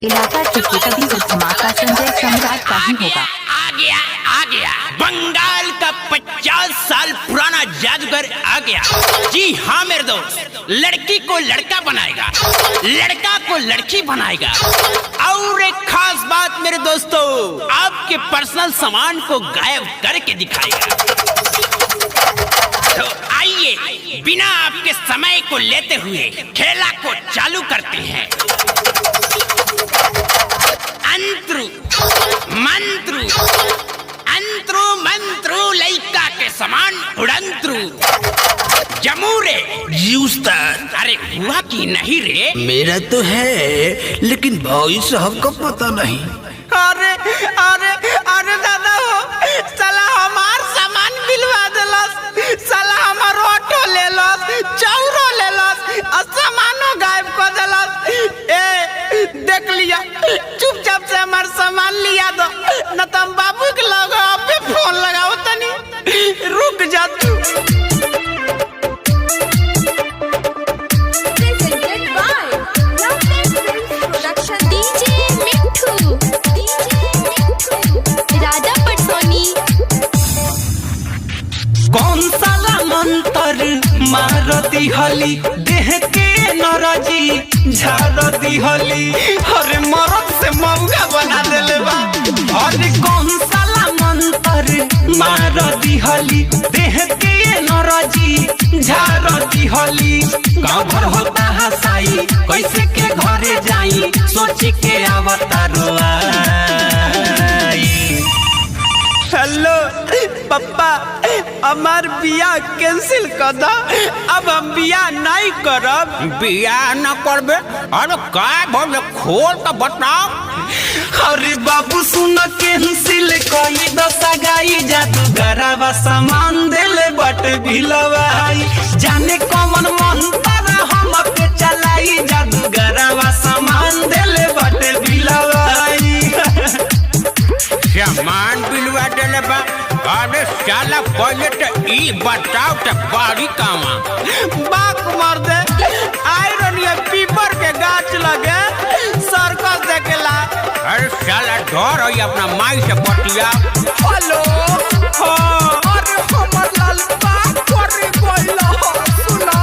इलाका चुटकी कभी तो धमाका संजय सम्राट का ही होगा। आ गया बंगाल का 50 साल पुराना जादूगर आ गया। जी हाँ मेरे दोस्त, लड़की को लड़का बनाएगा, लड़का को लड़की बनाएगा। और एक खास बात मेरे दोस्तों, आपके पर्सनल सामान को गायब करके दिखाएगा। तो आइए बिना आपके समय को लेते हुए खेला को चालू करते हैं। अंतरु मंत्रु अंतरु मंत्रु लइका के समान उड़ंतरु जमूरे उस्ताद। अरे हुआ कि नहीं रे? मेरा तो है, लेकिन भाई साहब को पता नहीं। अरे अरे अरे दादा हो, साला हमार सामान बिलवा देलस, साला हमार ऑटो ले लस, चौरो ले लस, और सामानो गायब कर देलस। ए देख लिया, चुपचाप से हमार सामान लिया दो, न तो हम बाबू के लगा पे फोन लगाओ तनी। रुक जा तू। कौन साला मंतर मारती हली, देह के नरजी झारती हली। अरे मरद से मौगा बना देले बा। अरे कौन साला मंतर मारती हली, देह के नरजी झारती हली। गाँव भर होता हसाई, कैसे के घरे जाई, सोची के अवतारो आई। हेलो पप्पा, हमार बियाह कैंसिल कर दो, अब हम बियाह नहीं करब। बियाह न करबे? अरे का बोले, खोल तो बताओ। अरे बाबू सुन कैंसिल कोई दशा गाई, जादूगरवा सामान देले बट भिलवाई। जाने कौन मंत्र हम पे चलाई, जादूगरवा सामान देले बट भिलवाई। सामान बिलवा देले बा? अरे साला पहले तो ई बताओ तो बाड़ी कामा। बाक मार दे, आयरन या पीपर के गाछ लगे सर्कस देखेला। अरे साला डर है अपना माई से बतिया। हेलो हाँ, अरे हमर लाल बात करे कोइला सुना।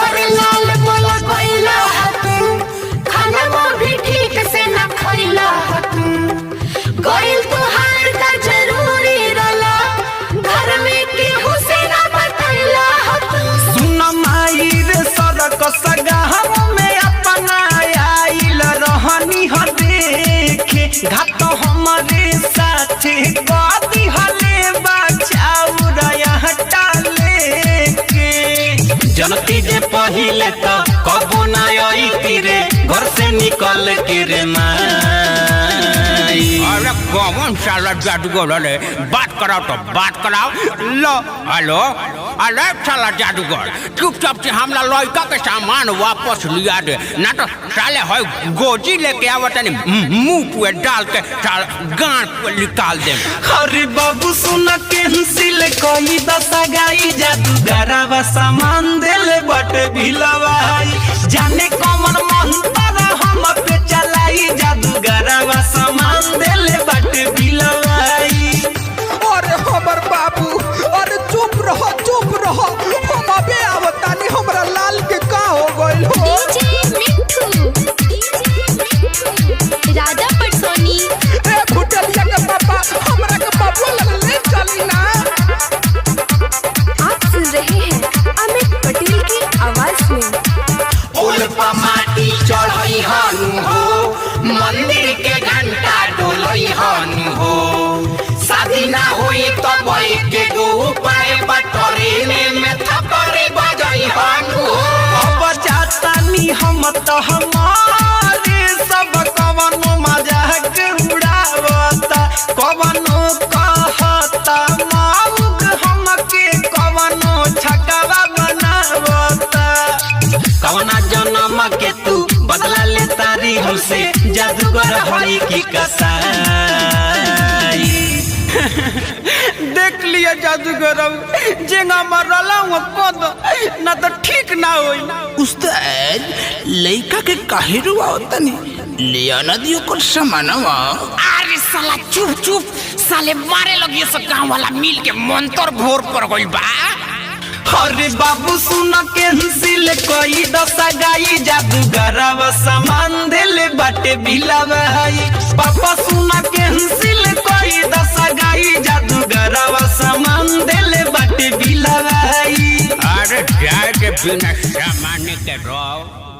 अरे लाल बोला कोइला तू, खाना वो भी ठीक से न खइला तू। गोइल तुहार का जरूरी रला, घर में केहू से न बतैला तू। सुन माई रे सड़क सगाह में अपना आइल रहनी ह देखे, घाट हमारे साथे गदी हले बचाऊ रया टाले के। जनती जे पहिले तो कबो ना आई तीरे, घर से निकल के रे माई। अरे कौन साला जादूगर रे? बात कराओ तो बात कराओ। लो हेलो, अरे साला जादूगर, चुपचाप से हमला लड़का के सामान वापस लिया दे, ना तो साले है गोजी लेके आवत नहीं, मुंह पे डाल के साला गांड पे निकाल दे। अरे बाबू सुन कैंसिल कोई दशा गाई, जादूगरवा सामान देले बट भिलवाई। जाने कौन मंत्र हम पे चलाई, जादूगरवा सामान देले बट भिलवाई। अरे हमर बाबू, अरे चुप रहो चुप रहो, हम अबे आवतानी। हमरा लाल के का हो गइल हो? डीजे मिठू, राजा पटसोनी। ए भुटलिया के पापा, हमरा के बाबू लग ले चली ना। आप सुन रहे हैं अमित पटेल की आवाज में। उल्पा माटी चढ़ई हनु हो, मंदिर के घंटा डोलई हनु हो। शादी ना होई तो बई के गो उपाय बटोरे में थपरे बजई हनु हो। अब जातानी हम तो हमारे सब कवनो मजाक उड़ावता, कवनो कहता माउक हमके, कवनो छकवा बनावता। कवना जन्म के तू बदला ले तारी हमसे, जादूगर होई की कसाई। देख लिया जादूगर, जेंगा मरला हुआ कद ना तो ठीक ना होई। उस्ताद लइका के काहे रुआवतनी? लिया ना दियो कुछ सामानवा। अरे साला चुप चुप, साले मारे लगी सब गाँव वाला मिल के मंतर भोर पर गइल बा। अरे बाबू सुन कैंसिल कोई दशा गाई जादूगरवा सामान दिल बाटे बिलावाई। पापा सुन कैंसिल कोई दशा गाई जादूगरवा सामान दिल बाटे बिलावाई। अरे जाए के बिना सामान के रहो।